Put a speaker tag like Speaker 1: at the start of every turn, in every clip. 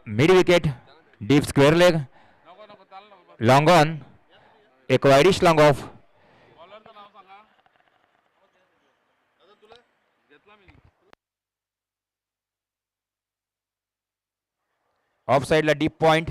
Speaker 1: Mid wicket, deep square leg, long on, एक wide-ish long of. Of साइडला deep point.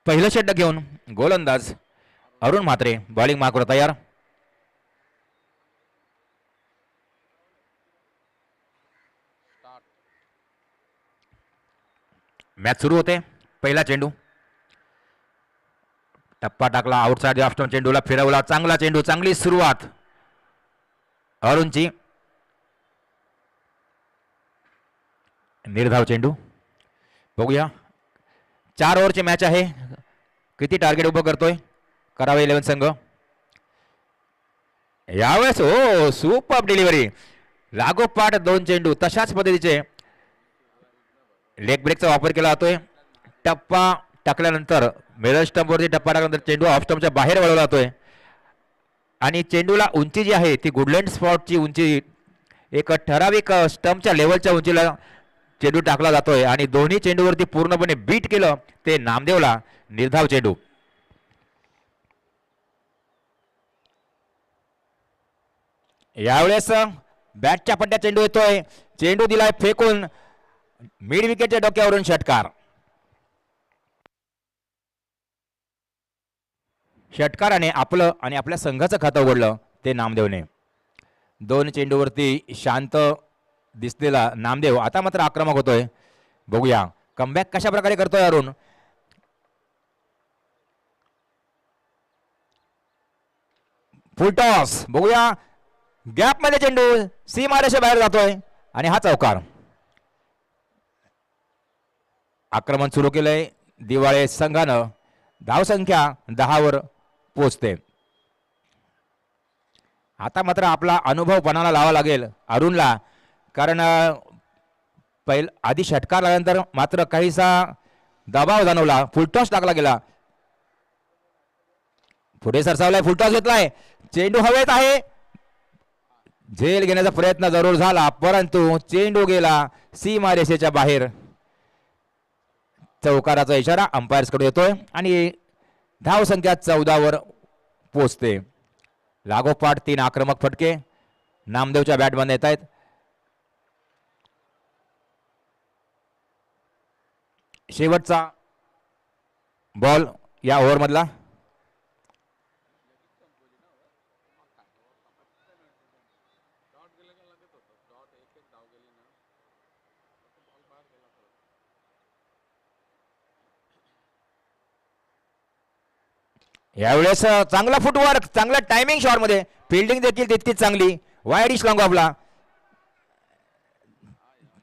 Speaker 1: पहिलं षटक घेऊन गोलंदाज अरुण म्हात्रे बॉलिंग मार्कवर तयार. मॅच सुरू होते. पहिला चेंडू टप्पा टाकला, आउटसाइड ऑफ स्टंप, चेंडूला फिरवला, चांगला चेंडू, चांगली सुरुवात अरुणची. निर्धाव चेंडू. बघूया 4 ओव्हरची मॅच आहे. किती टार्गेट उभं करतोय करावे 11 संघ यावेळेस. हो, सुपर डिलिव्हरी, लागोपाठ 2 चेंडू तशाच पद्धतीचे. लेग ब्रेकचा वापर केला जातोय. टप्पा टाकल्यानंतर मिडल स्टंपवरती टप्पा टाकल्यानंतर चेंडू ऑफ स्टंपच्या बाहेर वळवला जातोय आणि चेंडूला उंची जी आहे ती गुडलँड स्पॉटची उंची, एक ठराविक स्टंपच्या लेवलच्या उंचीला चेंडू टाकला जातोय आणि दोन्ही चेंडूवरती पूर्णपणे बीट केलं ते नामदेवला. निर्धाव चेंडू. यावेळेस बॅटच्या पट्ट्यात चेंडू येतोय, चेंडू दिलाय फेकून, मिड विकेटच्या डोक्यावरून षटकार. षटकाराने आपलं आणि आपल्या संघाचं खातं उघडलं ते नामदेवने. 2 चेंडूवरती शांत दिसलेला नामदेव आता मात्र आक्रमक होतोय. बघूया कमबॅक कशा प्रकारे करतोय अरुण. Full toss. बघूया गॅप मध्ये चेंडू सीमारेषे बाहेर जातोय आणि हा चौकार. आक्रमण सुरू केलंय दिवाळे संघानं. धावसंख्या 10 वर पोहोचते. आता मात्र आपला अनुभव पणाला लावा लागेल अरुणला, कारण आधी षटकार आल्यानंतर मात्र काहीसा दबाव जाणवला. फुलटॉस टाकला गेला, पुढे सरसावलाय, फुलटॉस घेतलाय, चेंडू हवेत आहे. झेल घेण्याचा प्रयत्न जरूर झाला परंतु चेंडू गेला सीमारेषेच्या बाहेर. चौकाराचा इशारा अंपायर्स कडे येतोय आणि धावसंख्या 14 वर पोहोचते. लागोपाठ 3 आक्रमक फटके नामदेवच्या बॅटमध्ये येत आहेत. शेवटचा बॉल या ओव्हर मधला. यावेळेस चांगला फुटवर्क, चांगला टायमिंग शॉट मध्ये, फिल्डिंग देखील तितकीच चांगली. वाईडिश लॉंग ऑफला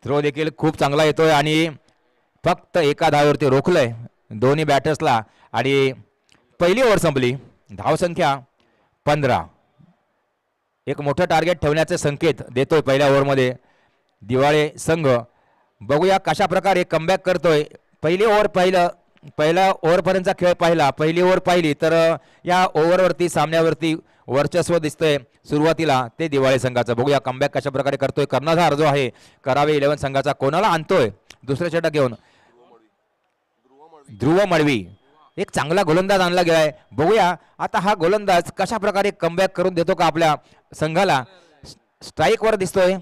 Speaker 1: थ्रो देखील खूप चांगला येतोय आणि फक्त एका धावेवरती रोखलंय दोन्ही बॅटर्सला आणि पहिली ओव्हर संपली. धावसंख्या 15. एक मोठं टार्गेट ठेवण्याचे संकेत देतोय पहिल्या ओव्हरमध्ये दिवाळे संघ. बघूया कशा प्रकारे कमबॅक करतोय. पहिली ओव्हर पहिला ओव्हरपर्यंतचा खेळ पाहिला, पहिली ओव्हर पाहिली तर या ओव्हरवरती सामन्यावरती वर्चस्व दिसतंय सुरुवातीला ते दिवाळे संघाचं. बघूया कमबॅक कशा प्रकारे करतोय. कर्णधार जो आहे करावे 11 संघाचा कोणाला आणतोय दुसऱ्या षटक घेऊन. ध्रुव मळवी एक चांगला गोलंदाज आणला गेलाय. बघूया आता हा गोलंदाज कशा प्रकारे कमबॅक करून देतो का आपल्या संघाला. स्ट्राईक वर दिसतोय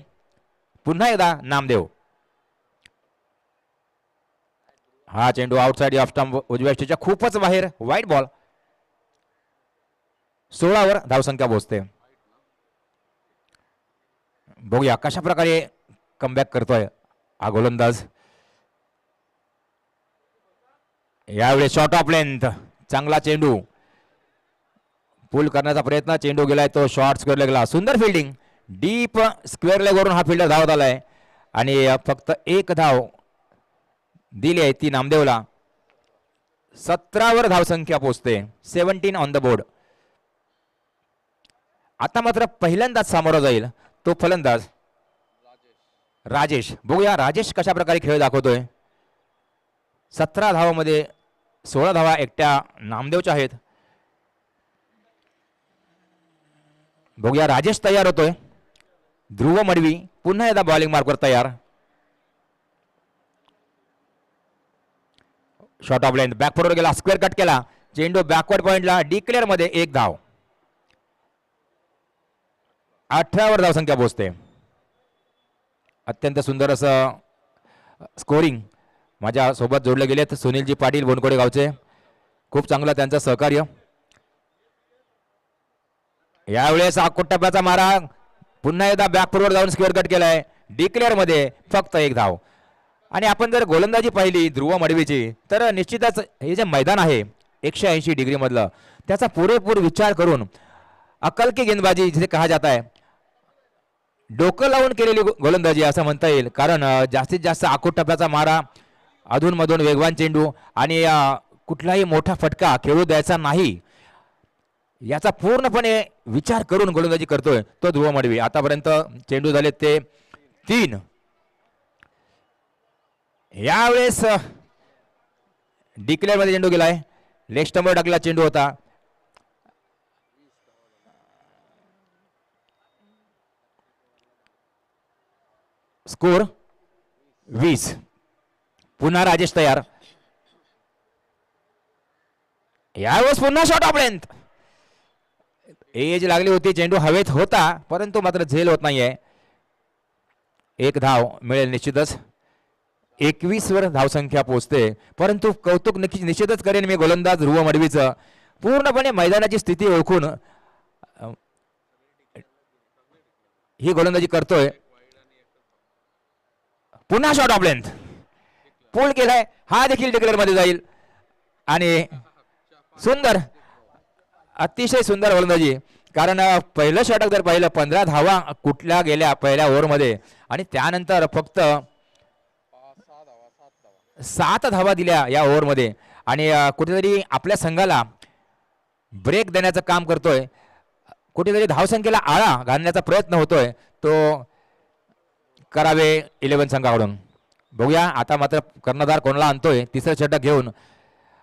Speaker 1: पुन्हा एकदा नामदेव. हा चेंडू आउटसाइड ऑफ स्टंप उजव्या स्टेजच्या खूपच बाहेर. वाईट बॉल. 16 वर धावसंख्या पोहोचते. बघूया कशा प्रकारे कमबॅक करतोय हा गोलंदाज. यावेळी शॉर्ट ऑफ लेंथ, चांगला चेंडू पुल करण्याचा प्रयत्न, चेंडू गेलाय तो शॉर्ट स्क्वेअर लेगला. सुंदर फिल्डिंग, डीप स्क्वेअर लेग वरून हा फिल्डर धावत आलाय आणि फक्त 1 धाव दिली आहे ती नामदेवला. 17 धावसंख्या पोहोचते. 17 ऑन द बोर्ड. आता मात्र पहिल्यांदाच सामोरा जाईल तो फलंदाज राजेश. बघूया राजेश कशा प्रकारे खेळ दाखवतोय. 17 धावामध्ये 16 धावा एकट्या नामदेवच्या आहेत. बघूया राजेश तयार होतोय. ध्रुव मडवी पुन्हा एकदा बॉलिंग मार्कवर तयार. Short of length back forward गेला, स्क्वेअर कट केला, चेंडू बॅकवर्ड पॉइंटला, डिक्लेअर मध्ये 1 धाव. 18 वर धावसंख्या पोहोचते. अत्यंत सुंदर असं स्कोरिंग माझ्या सोबत जोडले गेलेत सुनीलजी पाटील बोनकोडे गावचे. खूप चांगलं त्यांचं सहकार्य. यावेळेस टप्प्याचा मारा, पुन्हा एकदा बॅक फॉरवर्ड जाऊन स्क्वेअर कट केलाय, डिक्लेअर मध्ये फक्त 1 धाव. आणि आपण जर गोलंदाजी पाहिली ध्रुव मडवीची तर निश्चितच हे जे मैदान आहे 180 डिग्री मधलं त्याचा पुरेपूर विचार करून अकल की गेंदबाजी जिथे कहा जाता है डोकं लावून केलेली गोलंदाजी असं म्हणता येईल. कारण जास्तीत जास्त आखूट टप्प्याचा मारा, अधूनमधून वेगवान चेंडू आणि कुठलाही मोठा फटका खेळू द्यायचा नाही याचा पूर्णपणे विचार करून गोलंदाजी करतोय तो ध्रुव मडवी. आतापर्यंत चेंडू झाले ते 3. यावेळेस डिक्लेअर मध्ये चेंडू गेलाय, लेग स्टंपवर टाकलेला चेंडू होता. स्कोर 20. पुन्हा राजेश तयार. यावेळेस पुन्हा शॉट ऑफ लेंथ. एज लागली होती, चेंडू हवेत होता परंतु मात्र झेल होत नाहीये. 1 धाव मिळेल निश्चितच. 21 वर धावसंख्या पोहोचते. परंतु कौतुक निश्चितच करेन मी गोलंदाज ध्रुव मडवीचं. पूर्णपणे मैदानाची स्थिती ओळखून ही गोलंदाजी करतोय. पुन्हा शॉट ऑफ लेंथ पूल केलाय, हा देखील डिक्लेअर मध्ये जाईल. आणि सुंदर, अतिशय सुंदर गोलंदाजी. कारण पहिलं षटक जर पाहिलं 15 धावा कुठल्या गेल्या पहिल्या ओव्हरमध्ये आणि त्यानंतर फक्त 7 धावा दिल्या या ओव्हरमध्ये. आणि कुठेतरी आपल्या संघाला ब्रेक देण्याचं काम करतोय, कुठेतरी धावसंख्येला आळा घालण्याचा प्रयत्न होतोय तो करावे 11 संघाकडून. बघूया आता मात्र कर्णधार कोणाला आणतोय तिसरं षटक घेऊन.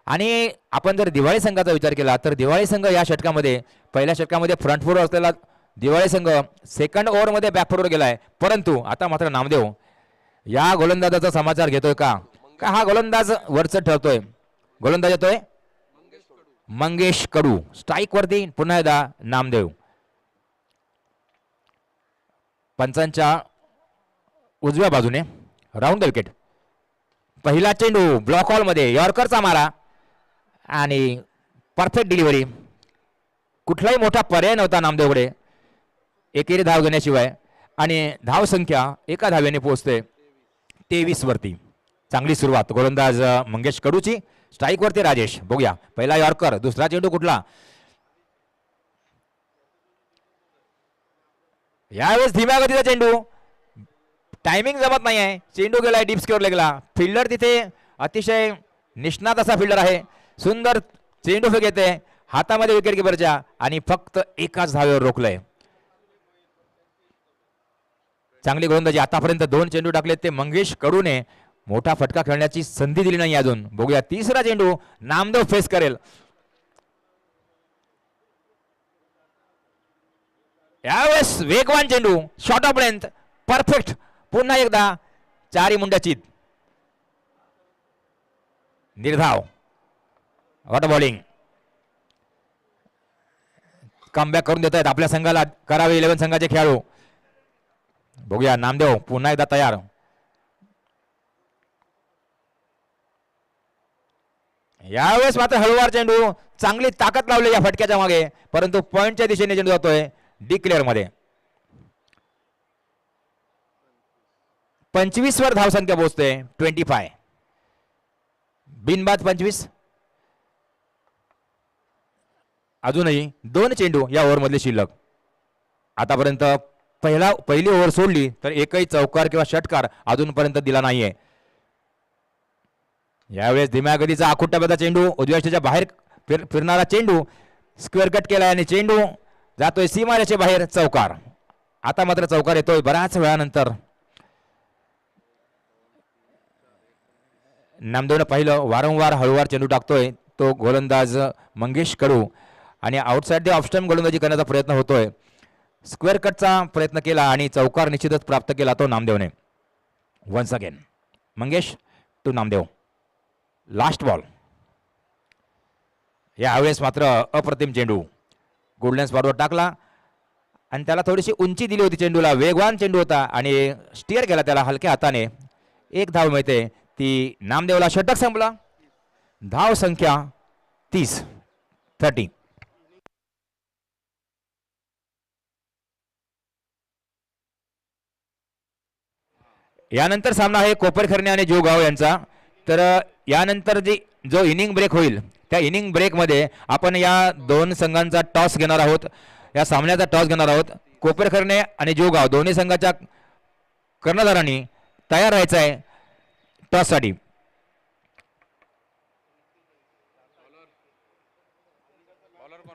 Speaker 1: आणि आपण जर दिवाळी संघाचा विचार केला तर दिवाळी संघ या षटकामध्ये पहिल्या षटकामध्ये फ्रंट फोर असलेला दिवाळी संघ सेकंड ओव्हरमध्ये बॅक फोरवर गेलाय. परंतु आता मात्र नामदेव या गोलंदाजाचा समाचार घेतोय का हा गोलंदाज वरचं ठरतोय. गोलंदाज येतोय मंगेश कडू. स्ट्राईक वरती पुन्हा एकदा नामदेव. पंचांच्या उजव्या बाजूने राऊंड द विकेट. पहिला चेंडू ब्लॉक हॉल मध्ये, यॉर्करचा मारा आणि परफेक्ट डिलिव्हरी. कुठलाही मोठा पर्याय नव्हता नामदेवकडे एकेरी धाव घेण्याशिवाय. आणि धाव संख्या 1 धावेने पोहोचते 23 वरती. चांगली सुरुवात गोलंदाज मंगेश कडूची. स्ट्राईक वरती राजेश. बघूया पहिला यॉर्कर, दुसरा चेंडू कुठला. यावेळेस धीम्या गतीचा चेंडू, टायमिंग जमत नाही आहे. चेंडू गेलाय डीप स्क्वेअर लेगला. फिल्डर तिथे अतिशय निष्णात असा फिल्डर आहे. सुंदर चेंडू फेक येते हातामध्ये विकेट किपरच्या आणि फक्त 1च धावेवर रोखलंय. चांगली गोलंदाजी. आतापर्यंत 2 चेंडू टाकले ते मंगेश कडूने मोठा फटका खेळण्याची संधी दिली नाही अजून. बघूया तिसरा चेंडू नामदेव फेस करेल. यावेळेस वेगवान चेंडू, शॉर्ट ऑफ लेंथ, परफेक्ट. पुन्हा एकदा 4 मुंड्याची निर्धाव. What bowling. कमबॅक करून देत आहेत आपल्या संघाला करावे 11 संघाचे खेळाडू. बघूया नामदेव पुन्हा एकदा तयार. यावेळेस मात्र हळूवार चेंडू, चांगली ताकद लावली या फटक्याच्या मागे परंतु पॉइंटच्या दिशेने चेंडू जातोय डिक्लेअर मध्ये. 25 वर धावसंख्या पोहोचते 25. बिनबाद 25. अजूनही 2 चेंडू या ओव्हर मधले शिल्लक. आतापर्यंत पहिली ओव्हर सोडली तर एकही चौकार किंवा षटकार अजूनपर्यंत दिला नाहीये. यावेळेस धीम्या गतीचा आखुट्टाबद्धा चेंडू उजव्या बाहेर फिरणारा चेंडू स्क्वेअर कट केला आणि चेंडू जातोय सीमारेषे बाहेर चौकार. आता मात्र चौकार येतोय बऱ्याच वेळानंतर. नामदेवनं पाहिलं वारंवार हळूवार चेंडू टाकतोय तो गोलंदाज मंगेश कडू आणि आउटसाइड द ऑफ स्टंप गोलंदाजी करण्याचा प्रयत्न होतोय. स्क्वेअर कटचा प्रयत्न केला आणि चौकार निश्चितच प्राप्त केला तो नामदेवने. Once again Mangesh to Namdev. Last ball. यावेळेस मात्र अप्रतिम चेंडू गोल्डन स्पॉटवर टाकला आणि त्याला थोडीशी उंची दिली होती चेंडूला. वेगवान चेंडू होता आणि स्टिअर केला त्याला हलक्या हाताने. एक धाव मिळते ती नामदेवला. षटक संपला. धाव संख्या 30. यानंतर सामना आहे कोपरखर्णे आणि जोगाव यांचा. तर यानंतर जो इनिंग ब्रेक होईल त्या इनिंग ब्रेकमध्ये आपण या दोन संघांचा टॉस घेणार आहोत. या सामन्याचा टॉस घेणार आहोत. कोपरखर्णे आणि जोगाव दोन्ही संघाच्या कर्णधारांनी तयार राहायचं आहे टॉससाठी.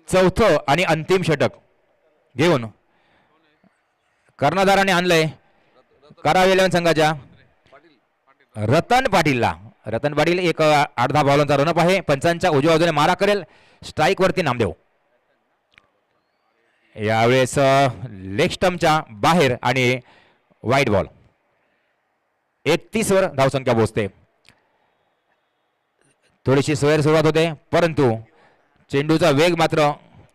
Speaker 1: चौथं आणि अंतिम षटक घेऊन कर्णधाराने आणलंय करावे 11 संघाच्या रतन पाटीलला. रतन पाटील एक 8-10 बॉलांचा रनअप आहे. पंचांच्या उजव्या बाजूने मारा करेल. स्ट्राईक वरती नामदेव. यावेळेस लेग स्टंपच्या बाहेर आणि वाईट बॉल. 31 वर धावसंख्या पोहोचते. थोडीशी सोयर सुरुवात होते परंतु चेंडूचा वेग मात्र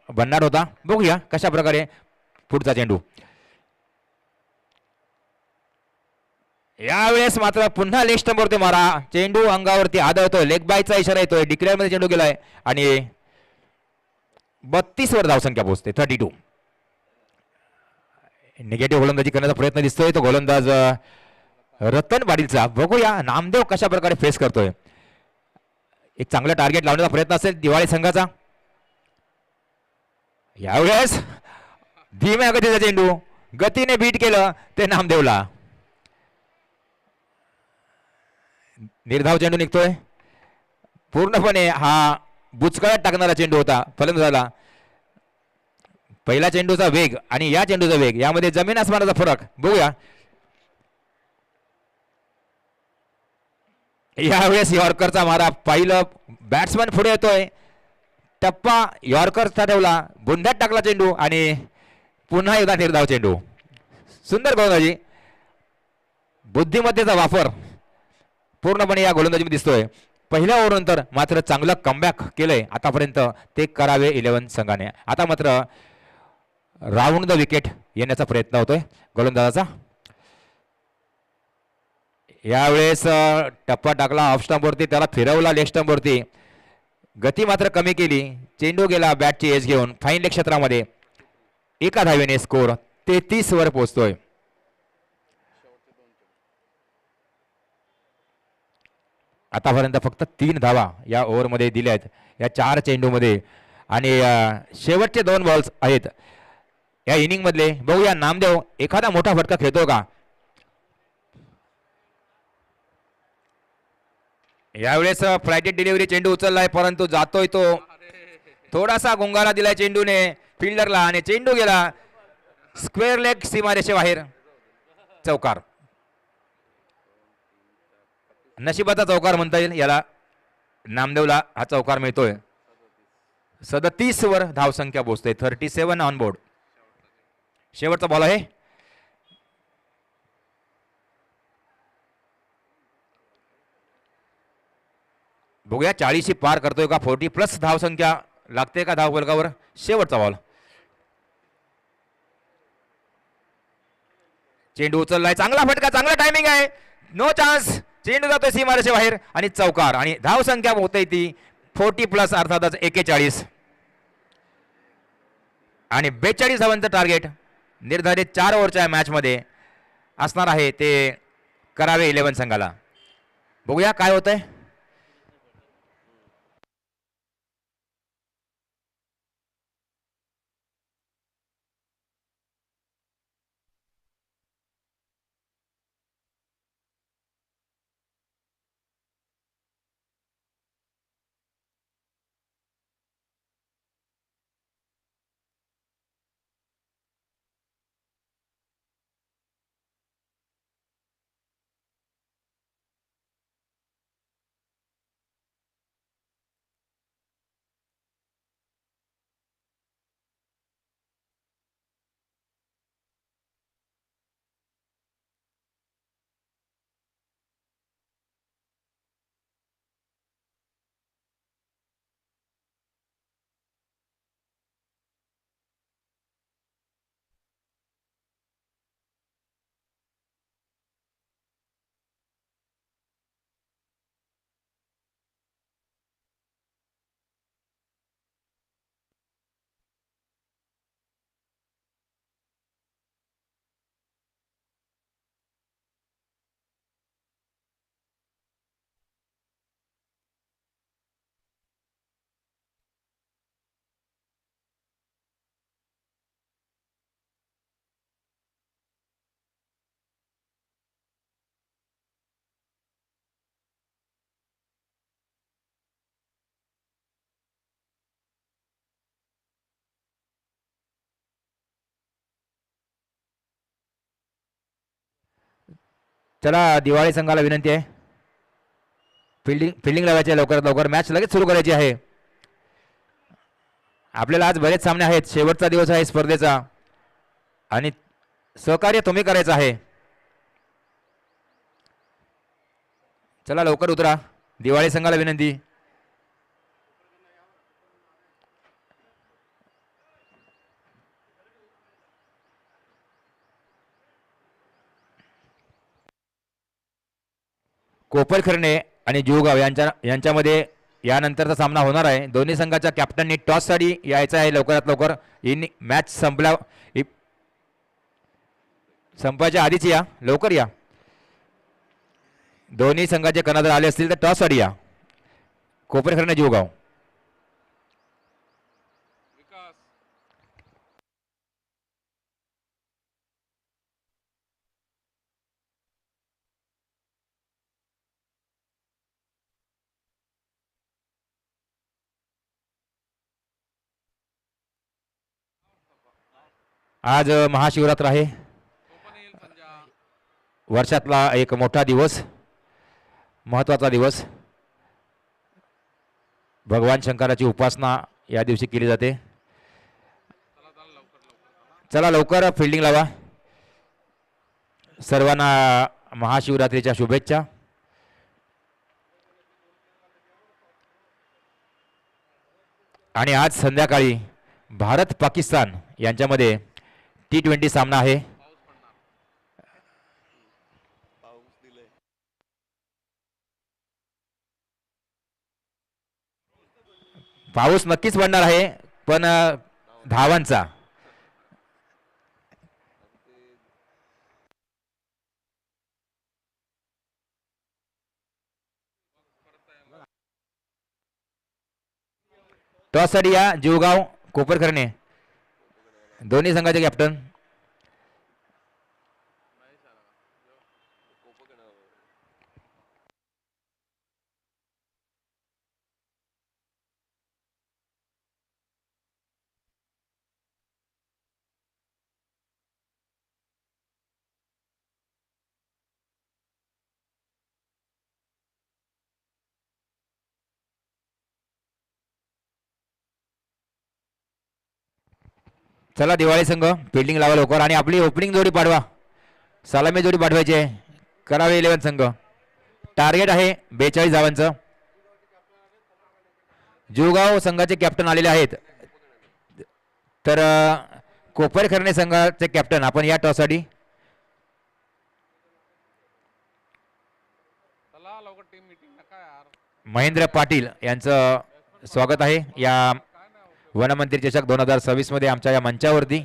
Speaker 1: भन्नाट होता. बघूया कशा प्रकारे पुढचा चेंडू. यावेळेस मात्र पुन्हा लेग स्टंपवरती मारा. चेंडू अंगावरती आदळतोय. लेग बायचा इशारा येतोय. डिक्लेअर मध्ये चेंडू गेलाय आणि 32 वर धावसंख्या पोहोचते. 32. निगेटिव्ह गोलंदाजी करण्याचा प्रयत्न दिसतोय तो गोलंदाज रतन पाटीलचा. बघूया नामदेव कशा प्रकारे फेस करतोय. एक चांगलं टार्गेट लावण्याचा प्रयत्न असेल दिवाळी संघाचा. यावेळेस धीम्या गतीचा चेंडू गतीने बीट केलं ते नामदेवला. निर्धाव चेंडू निघतोय. पूर्णपणे हा बुचकळ्यात टाकणारा चेंडू होता फलंदाजाला. पहिला चेंडूचा वेग आणि या चेंडूचा वेग यामध्ये जमीन आसमानाचा फरक. बघूया यावेळेस यॉर्करचा मारा. पाहिलं बॅट्समन पुढे येतोय. टप्पा यॉर्करचा ठेवला. बुंध्यात टाकला चेंडू आणि पुन्हा एकदा निर्धाव चेंडू. सुंदर गोलंदाजी. बुद्धिमत्तेचा वापर पूर्णपणे या गोलंदाजीमध्ये दिसतोय. पहिल्या ओव्हरनंतर मात्र चांगलं कमबॅक केलंय आतापर्यंत ते करावे 11 संघाने. आता मात्र राऊंड द विकेट येण्याचा प्रयत्न होतोय गोलंदाजाचा. यावेळेस टप्पा टाकला ऑफ स्टंपवरती. त्याला फिरवला लेग स्टंपवरती. गती मात्र कमी केली. चेंडू गेला बॅटची एज घेऊन फाईन लेग क्षेत्रामध्ये. एका धावेने स्कोर 33 वर पोहोचतोय. आतापर्यंत फक्त 3 धावा या ओव्हरमध्ये दिल्या आहेत या 4 चेंडूमध्ये आणि शेवटचे 2 बॉल्स आहेत या इनिंग मधले. बघूया नामदेव एखादा मोठा फटका खेळतो का. यावेळेस फ्लायटेड डिलिव्हरी चेंडू उचललाय परंतु जातोय तो. थोडासा गुंगारा दिलाय चेंडूने फिल्डरला आणि चेंडू गेला स्क्वेअर लेग सीमारेषेबाहेर. चौकार. नशिबाचा चौकार म्हणता येईल याला. नामदेवला हा चौकार मिळतोय. 37 वर धावसंख्या पोहोचते. 37 ऑन बोर्ड. शेवटचा बॉल आहे. बघूया 40 पार करतोय का. 40+ धावसंख्या लागते का धाव फलकावर. शेवटचा बॉल. चेंडू उचललाय. चांगला फटका. चांगला टायमिंग आहे. No chance. चेंडू जातोय सीमारेषे बाहेर आणि चौकार आणि धाव संख्या होते ती 40+ अर्थातच 41 आणि 42 धावांचं टार्गेट निर्धारित 4 ओव्हरच्या मॅच मध्ये असणार आहे ते करावे 11 संघाला. बघूया काय होतंय. चला दिवाळी संघाला विनंती आहे, फिल्डिंग लावायची आहे लवकरात लवकर. मॅच लगेच सुरू करायची आहे. आपल्याला आज बरेच सामने आहेत, शेवटचा दिवस आहे स्पर्धेचा आणि सहकार्य तुम्ही करायचं आहे. चला लवकर उतरा, दिवाळी संघाला विनंती. कोपरखर्णे आणि जुगाव यांच्यामध्ये यानंतरचा सामना होणार आहे. दोन्ही संघाच्या कॅप्टननी टॉससाठी यायचं आहे लवकरात लवकर. मॅच संपायच्या आधीच या, लवकर या. दोन्ही संघाचे कर्णधार आले असतील तर टॉससाठी या. कोपरखर्णे जुगाव. आज महाशिवरात्र आहे, वर्षातला एक मोठा दिवस, महत्त्वाचा दिवस. भगवान शंकराची उपासना या दिवशी केली जाते. चला लवकर फिल्डिंग लावा. सर्वांना महाशिवरात्रीच्या शुभेच्छा. आणि आज संध्याकाळी भारत पाकिस्तान यांच्यामध्ये T20 सामना आहे. पाऊस नक्कीच पडणार आहे, पण धावांचा. टॉससाठी या जीवगाव कोपरखर्णे, दोन्ही संघाचे कॅप्टन. चला दिवाळी संघ फिल्डिंग लावा लवकर आणि आपली ओपनिंग जोडी पाडवा, सलामी जोडी पाठवायची आहे. करावे 11 संघ. टार्गेट आहे 42 धावांचं. जुगाव संघाचे कॅप्टन आलेले आहेत, तर कोपरखर्णे संघाचे कॅप्टन आपण या टॉससाठी. महेंद्र पाटील यांचं स्वागत आहे या वनमंत्री चषक 2026 मध्ये आमच्या या मंचावरती.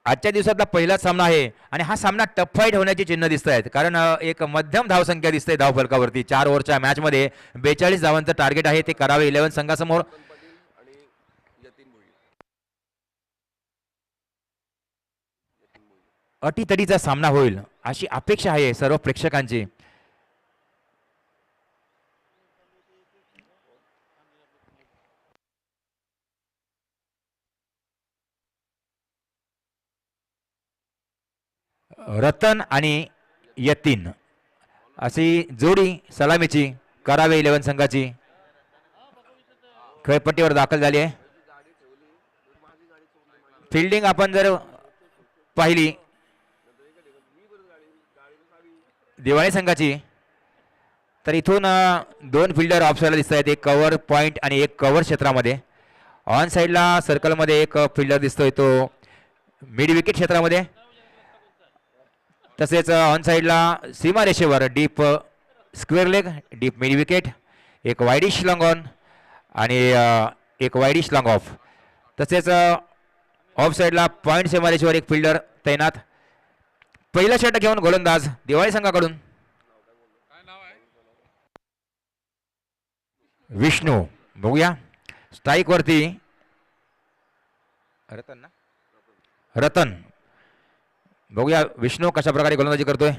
Speaker 1: आजच्या दिवसातला पहिला सामना आहे आणि हा सामना टफ फाईट होण्याची चिन्ह दिसत आहेत, कारण एक मध्यम धावसंख्या दिसते धावफलकावरती. 4 ओव्हरच्या मॅचमध्ये 42 धावांचं टार्गेट आहे. ते करावे 11 संघासमोर. अटीतटीचा सामना होईल अशी अपेक्षा आहे सर्व प्रेक्षकांची. रतन आणि यतीन अशी जोडी सलामीची करावे 11 संघाची खेळपट्टीवर दाखल झाली आहे. फिल्डिंग आपण जर पाहिली दिवाळी संघाची, तर इथून 2 फिल्डर ऑफसाईडला दिसत आहेत. एक कव्हर पॉइंट आणि एक कव्हर क्षेत्रामध्ये. ऑन साईडला सर्कलमध्ये एक फिल्डर दिसतोय, तो मिड विकेट क्षेत्रामध्ये. तसेच ऑन साईडला सीमारेषेवर deep square leg, deep mid wicket, एक वाईडिश लॉंग ऑन आणि एक वाईडिश लॉंग ऑफ. तसेच ऑफ साइडला पॉइंट सीमारेषेवर एक फिल्डर तैनात. पहिला षटक घेऊन गोलंदाज दिवाळी संघाकडून विष्णू. बघूया स्ट्राईक वरती रतन ना, रतन. बघूया विष्णू कशा प्रकारे गोलंदाजी करतोय.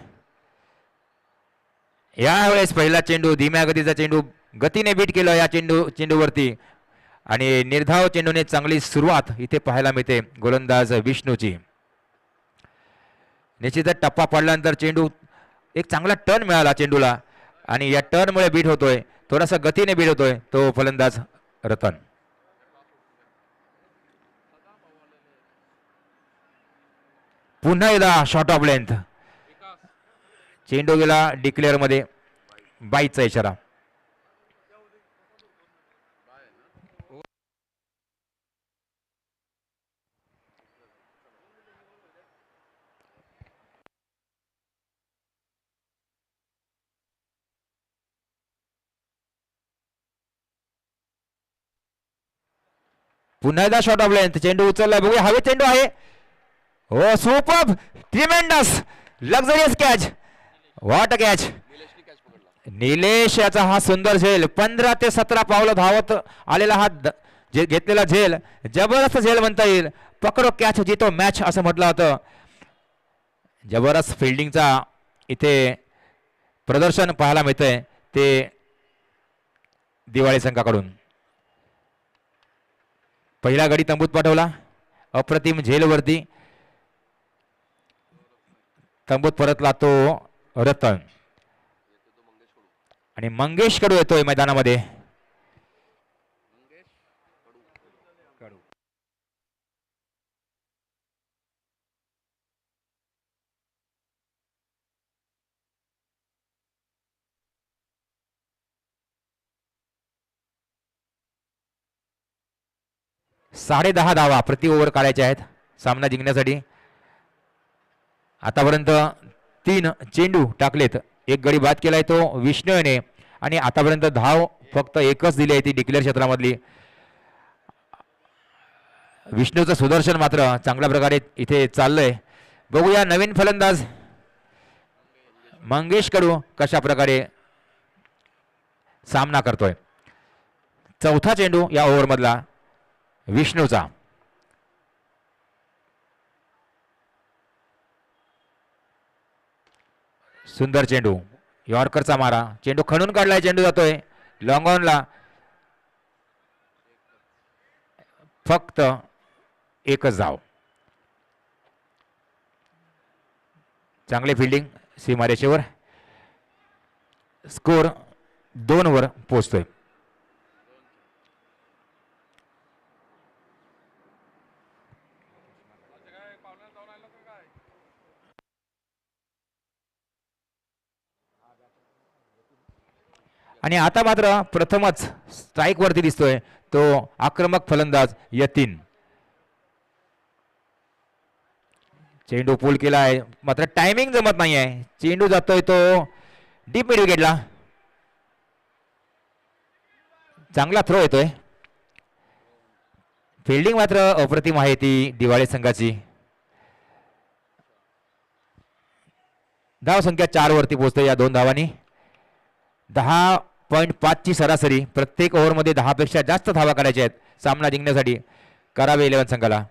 Speaker 1: यावेळेस पहिला चेंडू धीम्या गतीचा चेंडू गतीने बीट केलं या चेंडूवरती आणि निर्धाव चेंडूने चांगली सुरुवात इथे पाहायला मिळते गोलंदाज विष्णूची. निश्चितच टप्पा पडल्यानंतर चेंडू एक चांगला टर्न मिळाला चेंडूला आणि या टर्नमुळे बीट होतोय, थोडासा गतीने बीट होतोय तो फलंदाज रतन. पुन्हा एकदा शॉर्ट ऑफ लेंथ. चेंडू गेला डिक्लेअर मध्ये, बाईचा इशारा. पुन्हा एकदा शॉर्ट ऑफ लेंथ. चेंडू उचलला, बघूया हवे चेंडू आहे. हो superb, tremendous, luxurious catch. What a catch. Nilesh याचा हा सुंदर झेल. 15 ते 17 पावलं धावत आलेला हा घेतलेला झेल, जबरदस्त झेल म्हणता येईल. पकडो कॅच जितो मॅच असं म्हटलं होतं. जबरदस्त फिल्डिंगचा इथे प्रदर्शन पाहायला मिळतंय ते दिवाळी संघाकडून. पहिला गडी तंबूत पाठवला, अप्रतिम झेलवरती तंबूत परतला तो रतन आणि मंगेश कडू येतोय मैदानामध्ये. साडे 10 धावा प्रति ओव्हर काढायचे आहेत सामना जिंकण्यासाठी. आतापर्यंत 3 चेंडू टाकलेत, एक गडी बाद केलाय तो विष्णूने आणि आतापर्यंत धाव फक्त एकच दिली आहे ती डिक्लेअर क्षेत्रामधली. विष्णूचं सुदर्शन मात्र चांगल्या प्रकारे इथे चाललंय. बघूया नवीन फलंदाज मंगेश कडू कशा प्रकारे सामना करतोय. चौथा चेंडू या ओव्हर मधला विष्णूचा. सुंदर चेंडू, यॉर्करचा मारा. चेंडू खणून काढलाय, चेंडू जातोय लॉंग ऑनला. फक्त एकच धाव. चांगले फिल्डिंग सीमारेषेवर. स्कोर 2 वर पोहोचतोय. आणि आता मात्र प्रथमच स्ट्राईक वरती दिसतोय तो आक्रमक फलंदाज यतीन. चेंडू पूल केलाय, मात्र टायमिंग जमत नाहीये. चेंडू जातोय तो डीप मिड विकेटला. चांगला थ्रो येतोय. फिल्डिंग मात्र अप्रतिम आहे ती दिवाळी संघाची. धाव संख्या 4 वरती पोहोचते या 2 धावांनी. 10.5 ची सरासरी. प्रत्येक ओव्हरमध्ये 10 पेक्षा जास्त धावा काढायच्या आहेत सामना जिंकण्यासाठी करावे 11 संघाला.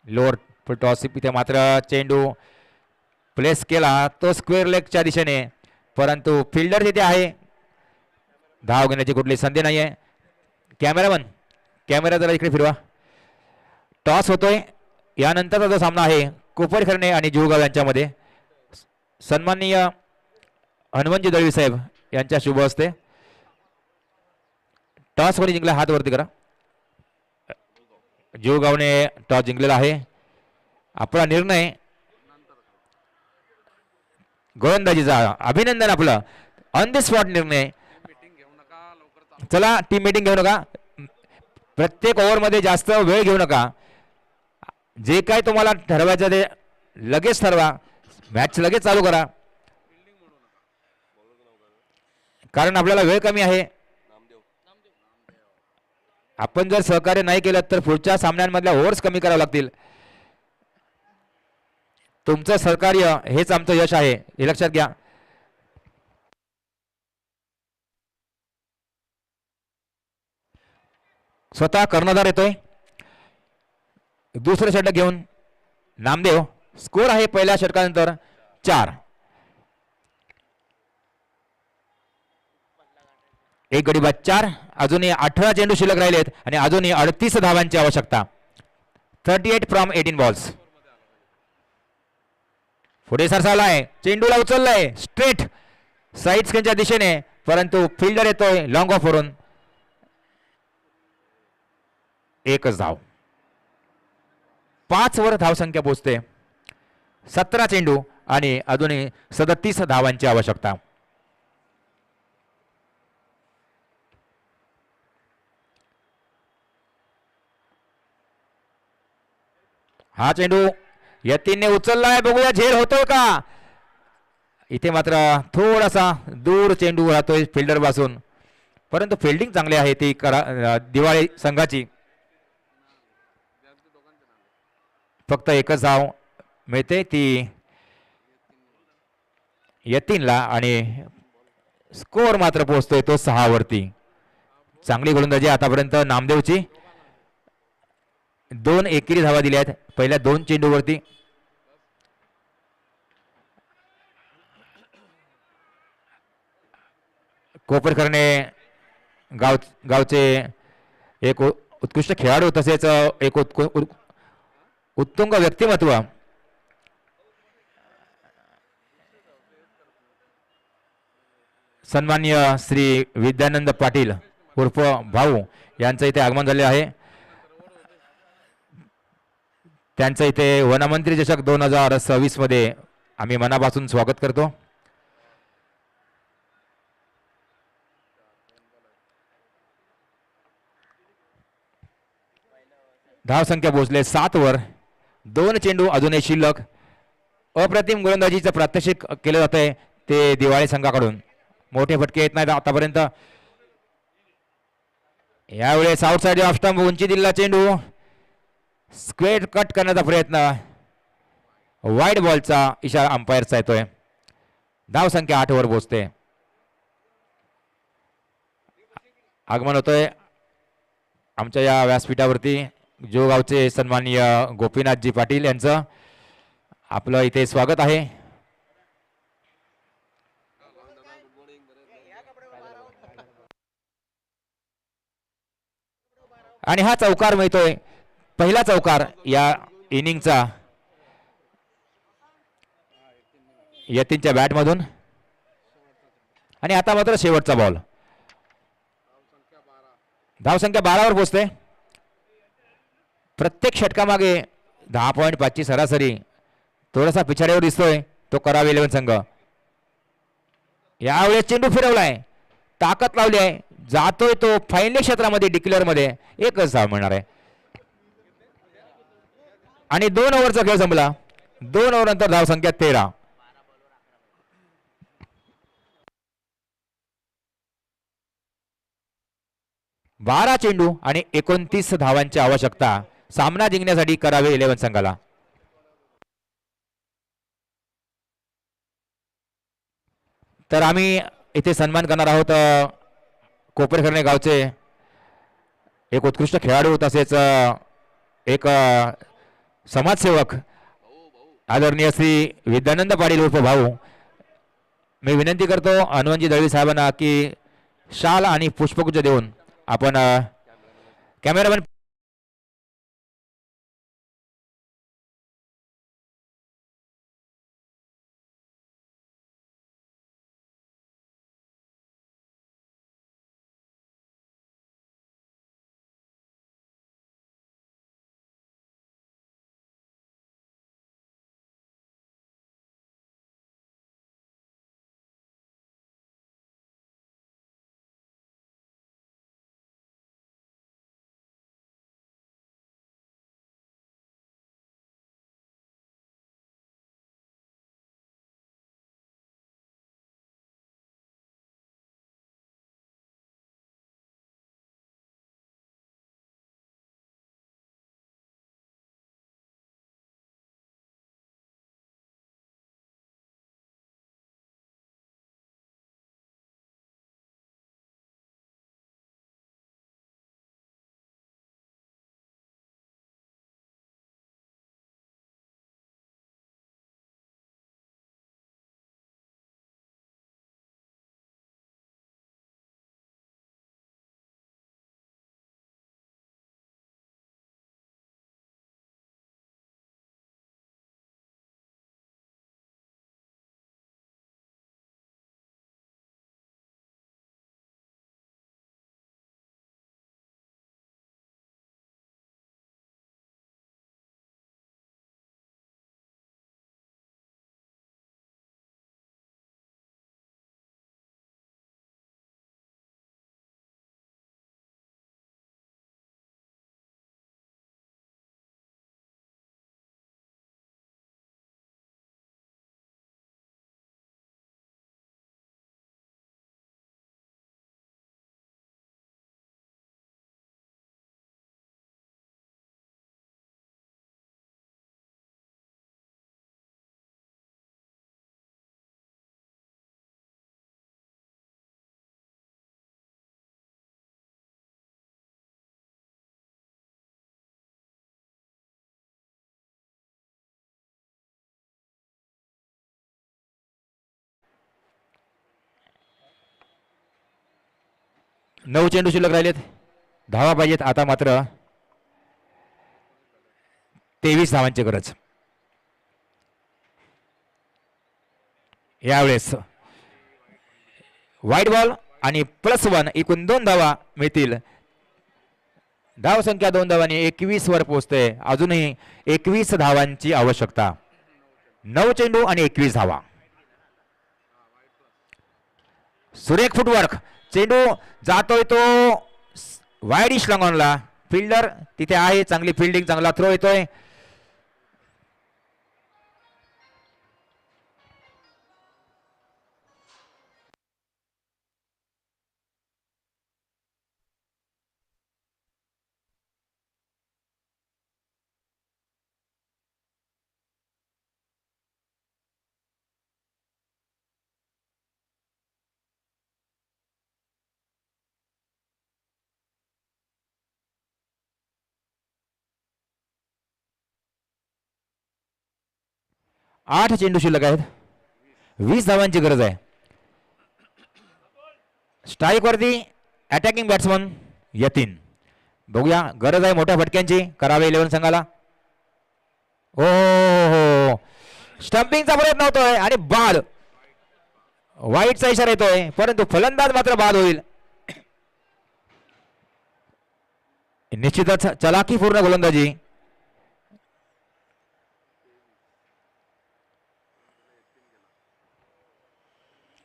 Speaker 1: लोअर टॉस इथे मात्र चेंडू प्लेस केला तो स्क्वेअर लेगच्या दिशेने, परंतु फिल्डर तिथे आहे. धाव घेण्याची कुठली संधी नाहीये. कॅमेरा जरा इकडे फिरवा. टॉस होतोय. यानंतरचा जो सामना आहे कोपरखर्णे आणि जुळगाव यांच्यामध्ये, सन्माननीय हनुमंतजी दळवी साहेब यांच्या शुभ हस्ते. टॉस कोणी जिंकला हात वरती करा. जुळगावने टॉस जिंकलेला आहे. आपला निर्णय गोलंदाजीचा. अभिनंदन आपलं ऑन द स्पॉट निर्णय. चला टीम मीटिंग घेऊ नका, प्रत्येक ओव्हरमध्ये जास्त वेळ घेऊ नका. जे काय तुम्हाला ठरवायचं ते लगेच ठरवा. मॅच लगेच चालू करा, कारण आपल्याला वेळ कमी आहे. आपण जर सहकार्य नाही केलं तर पुढच्या सामन्यांमधल्या ओव्हर्स कमी करावे लागतील. तुमचं सहकार्य हेच आमचं यश आहे हे लक्षात घ्या. स्वतः कर्णधार येतोय दुसरं षटक घेऊन. नामदेव. स्कोर आहे पहिल्या षटकानंतर 4. एक गडी बाद 4. अजूनही 18 चेंडू शिल्लक राहिलेत आणि अजूनही 38 धावांची आवश्यकता. 38 फ्रॉम 18 बॉल्स. पुढे सरसावलाय चेंडूला उचललाय स्ट्रेट साईड स्क्रीनच्या दिशेने परंतु फिल्डर येतोय लॉंग ऑफ वरून. एकच धाव. 5 वर धावसंख्या पोहोचते. 17 चेंडू आणि अजूनही 37 धावांची आवश्यकता. हा चेंडू यतीनने उचललाय बघूया झेल होतोय का. इथे मात्र थोडासा दूर चेंडू राहतोय फिल्डर पासून परंतु फिल्डिंग चांगली आहे ती दिवाळी संघाची. फक्त एकच धाव मिळते ती यतीनला आणि स्कोर मात्र पोहोचतोय तो 6 वरती. चांगली गोलंदाजी आतापर्यंत नामदेवची. 2 एकेरी धावा दिल्या आहेत पहिल्या 2 चेंडूवरती. कोपरकरने गावचे एक उत्कृष्ट खेळाडू तसेच एक उत्तुंग व्यक्तिमत्व सन्माननीय श्री विद्यानंद पाटील उर्फ भाऊ यांचं इथे आगमन झाले आहे. त्यांचं इथे वनमंत्री चषक 2026 मध्ये आम्ही मनापासून स्वागत करतो. धावसंख्या पोहोचले 7 वर. 2 चेंडू अजूनही शिल्लक. अप्रतिम गोलंदाजीचं प्रात्यक्षिक केलं जात आहे ते दिवाळी संघाकडून. मोठे फटके येत नाहीत आतापर्यंत. यावेळेस आउटसाइड ऑफ स्टंप उंची दिलेला चेंडू स्क्वेअर कट करण्याचा प्रयत्न. वाईड बॉलचा इशारा अंपायरचा येतोय. धावसंख्या 8 वर पोहोचते. आगमन होतोय आमच्या या व्यासपीठावरती जोगावचे सन्माननीय गोपीनाथजी पाटील यांचं. आपलं इथे स्वागत आहे. आणि हा चौकार मिळतोय पहिला चौकार या इनिंगचा यतीनच्या बॅटमधून. आणि आता मात्र शेवटचा बॉल. धावसंख्या 12 वर पोहोचते. प्रत्येक षटकामागे 10.5 ची सरासरी. थोडासा पिछाड्यावर दिसतोय तो करावे 11 संघ. यावेळेस चेंडू फिरवलाय ताकद लावली आहे जातोय तो फायनल क्षेत्रामध्ये डिक्लेअर मध्ये. एकच धाव मिळणार आहे आणि 2 ओव्हरचा खेळ संपला. 2 ओव्हर नंतर धावसंख्या 13. बारा चेंडू आणि 29 धावांची आवश्यकता सामना जिंकण्यासाठी करावे 11 संघाला. तर आम्ही इथे सन्मान करणार आहोत कोपरखर्णे गावचे एक उत्कृष्ट खेळाडू तसेच एक समाजसेवक आदरणीय श्री विद्यानंद पाटील उर्फ भाऊ. मी विनंती करतो हनुमंतजी दळवी साहेबांना की शाल आणि पुष्पगुच्छ देऊन आपण कॅमेरामॅन 9 चेंडू शिल्लक राहिलेत. धावा पाहिजेत आता मात्र 23 धावांची गरज. यावेळेस वाईट बॉल आणि +1 एकूण 2 धावा मिळतील. धाव संख्या 2 धावांनी 21 वर पोहोचते. अजूनही 21 धावांची आवश्यकता. 9 चेंडू आणि 21 धावा. सुरेख फुटवर्क. चेंडू जातोय तो वाईडिश लॉंगॉनला. फिल्डर तिथे आहे. चांगली फिल्डिंग, चांगला थ्रो येतोय. आठ चेंडू शिल्लक आहेत. 20 धावांची गरज आहे. स्ट्राईक वरती अटॅकिंग बॅट्समन यतीन. बघूया, गरज आहे मोठ्या फटक्यांची. करावे 11 संघाला. हो, स्टंपिंगचा प्रयत्न होतोय आणि बाद. वाईटचा इशारा येतोय, परंतु फलंदाज मात्र बाद होईल. निश्चितच चलाकीपूर्ण गोलंदाजी.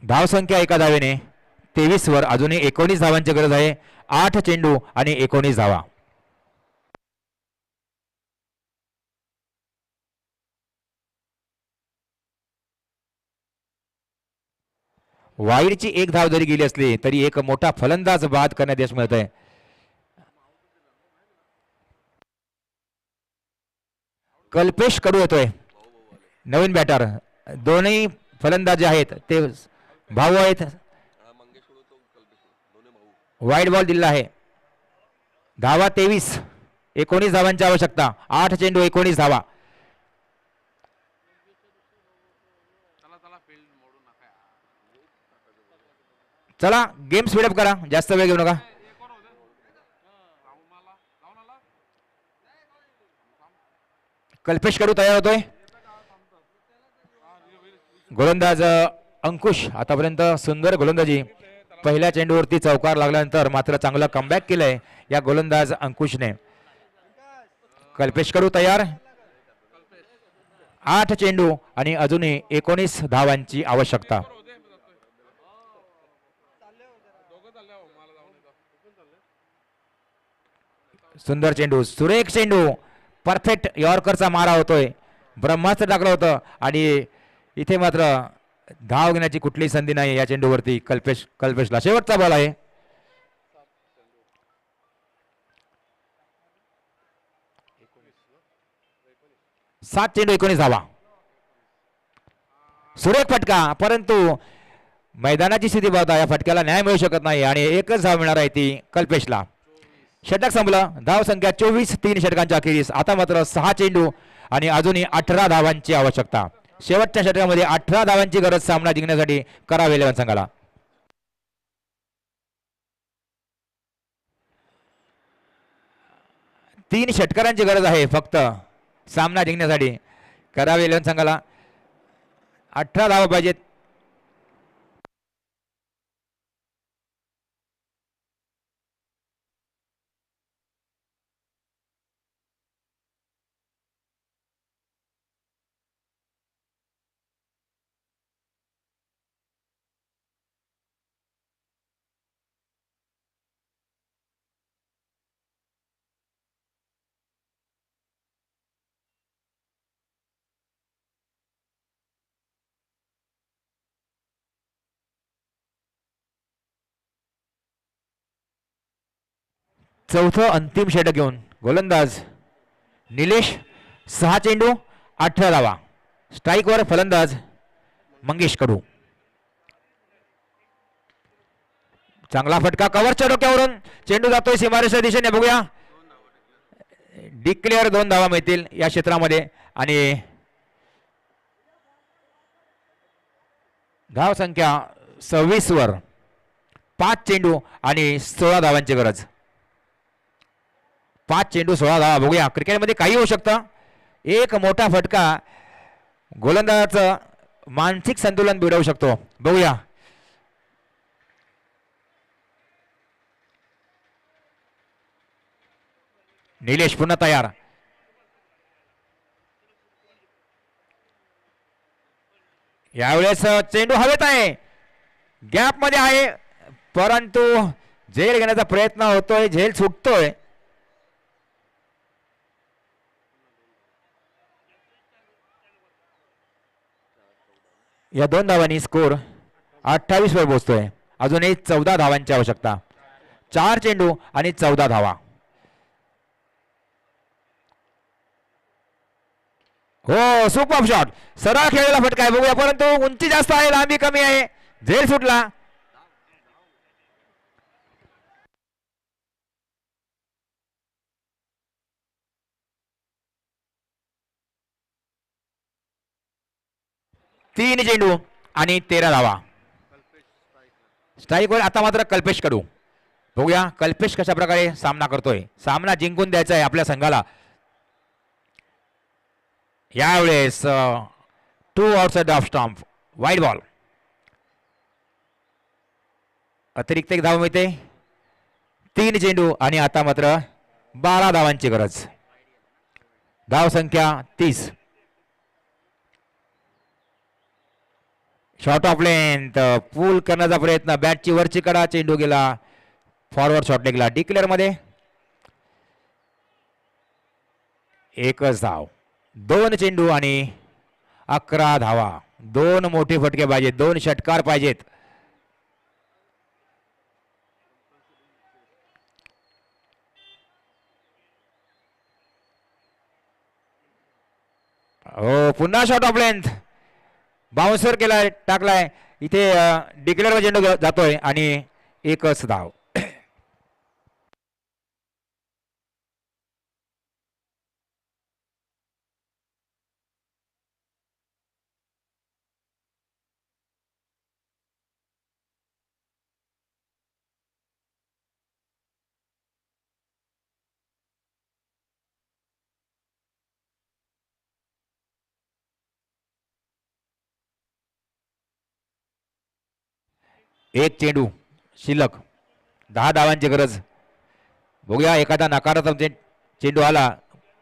Speaker 1: धाव संख्या एका धावेने 23 वर. अजूनही 19 धावांची गरज आहे. 8 चेंडू आणि 19 धावा. वाईडची एक धाव जरी गेली असली तरी एक मोठा फलंदाज बाद करण्यात यश मिळत आहे. कल्पेश कडू येतोय, नवीन बॅटर. दोन्ही फलंदाज जे आहेत ते भाऊ आहेत. वाईड बॉल दिला आहे. धावा 23. 19 धावांची आवश्यकता. 8 चेंडू 19 धावा. चला गेम स्पीडअप करा, जास्त वेळ घेऊ नका. कल्पेश कडू तयार होतोय. गोलंदाज अंकुश आतापर्यंत सुंदर गोलंदाजी. पहिल्या चेंडूवरती चौकार लागल्यानंतर मात्र चांगलं कमबॅक केलंय या गोलंदाज अंकुशने. कल्पेश कडू तयार. 8 चेंडू आणि अजूनही 19 धावांची आवश्यकता. सुंदर चेंडू, सुरेख चेंडू. परफेक्ट यॉर्करचा मारा होतोय. ब्रह्मास्त्र टाकलं होतं आणि इथे मात्र धाव घेण्याची कुठलीही संधी नाही या चेंडूवरती. कल्पेशला शेवटचा बॉल आहे. सात चेंडू 19 धावा. सुरेख फटका, परंतु मैदानाची स्थिती पाहता या फटक्याला न्याय मिळू शकत नाही आणि एकच धाव मिळणार आहे ती कल्पेशला. षटक संपलं. धाव संख्या 24. 3 षटकांच्या अखेरीस. आता मात्र 6 चेंडू आणि अजूनही 18 धावांची आवश्यकता. शेवटच्या षटकामध्ये 18 धावांची गरज सामना जिंकण्यासाठी करावे 11 संघाला. तीन षटकारांची गरज आहे फक्त सामना जिंकण्यासाठी. करावे 11 संघाला 18 धावा पाहिजेत. चौथं अंतिम षटक घेऊन गोलंदाज निलेश. 6 चेंडू 18 धावा. स्ट्राईकवर फलंदाज मंगेश कडू. चांगला फटका कव्हरच्या डोक्यावरून. चेंडू जातोय सीमारेषा दिशेने. बघूया, डिक्लेअर 2 धावा मिळतील या क्षेत्रामध्ये आणि धाव संख्या 26 वर. 5 चेंडू आणि 16 धावांची गरज. 5 चेंडू 16 धावा. बघूया क्रिकेटमध्ये काही होऊ शकतं. एक मोठा फटका गोलंदाजाचं मानसिक संतुलन बिघडवू शकतो. बघूया. निलेश पुन्हा तयार. यावेळेस चेंडू हवेत आहे, गॅप मध्ये आहे, परंतु झेल घेण्याचा प्रयत्न होतोय, झेल सुटतोय. या 2 धावांनी स्कोर 28 वर पोहोचतोय. अजूनही 14 धावांची आवश्यकता. 4 चेंडू आणि 14 धावा. हो, सुपर शॉट. सरळ खेळलेला फटका आहे. बघूया, परंतु उंची जास्त आहे, लांबी कमी आहे, झेल सुटला. तीन चेंडू आणि 13 धावा. स्ट्राईक वर आता मात्र कल्पेश कडू. बघूया कल्पेश कशा प्रकारे सामना करतोय. सामना जिंकून द्यायचा आहे आपल्या संघाला. यावेळेस 2 outside off stump, wide ball. अतिरिक्त एक धाव मिळते. 3 चेंडू आणि आता मात्र 12 धावांची गरज. धाव संख्या 30. शॉट ऑफ लेंथ, पूल करण्याचा प्रयत्न, बॅटची वरची कडा, चेंडू गेला फॉरवर्ड शॉट लेगला. डिक्लेअर मध्ये एकच धाव. 2 चेंडू आणि 11 धावा. 2 मोठे फटके पाहिजेत, 2 षटकार पाहिजेत. हो, पुन्हा शॉट ऑफ लेंथ, बाउन्सर केलाय, टाकलाय. इथे डिक्लेअर चेंडू जातोय आणि एकच धाव. एक चेंडू शिल्लक, 10 धावांची गरज. बघूया, एखादा नकारात्मक चेंडू आला,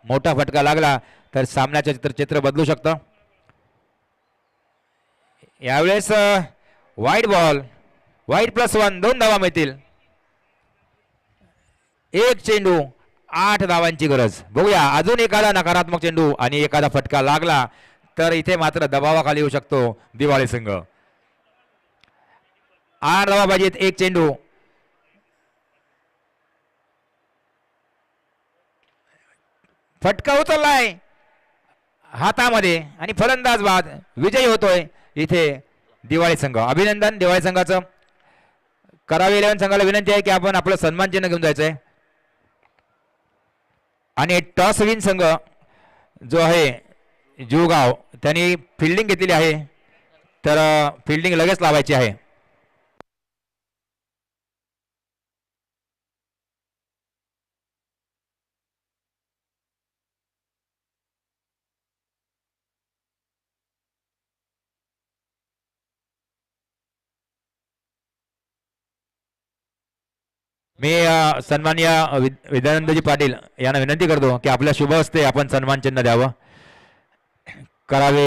Speaker 1: मोठा फटका लागला तर सामन्याचं चित्र बदलू शकतं. यावेळेस वाईड बॉल, वाईड +1, 2 धावा मिळतील. एक चेंडू, 8 धावांची गरज. बघूया, अजून एखादा नकारात्मक चेंडू आणि एखादा फटका लागला तर इथे मात्र दबावाखाली येऊ शकतो दिवाळी संघ. 8 धावा पाहिजेत. एक चेंडू, फटका उचललाय हातामध्ये आणि फलंदाज बाद, विजयी होतोय इथे दिवाळी संघ. अभिनंदन दिवाळी संघाचं. करावे 11 संघाला विनंती आहे की आपण आपलं सन्मान चिन्ह घेऊन जायचंय. आणि टॉस विन संघ जो आहे जुगाव, त्यांनी फिल्डिंग घेतलेली आहे, तर फिल्डिंग लगेच लावायची आहे. मी सन्माननीय विद्यानंदजी पाटील यांना विनंती करतो की आपल्या शुभ हस्ते आपण सन्मान चिन्ह द्यावं. करावे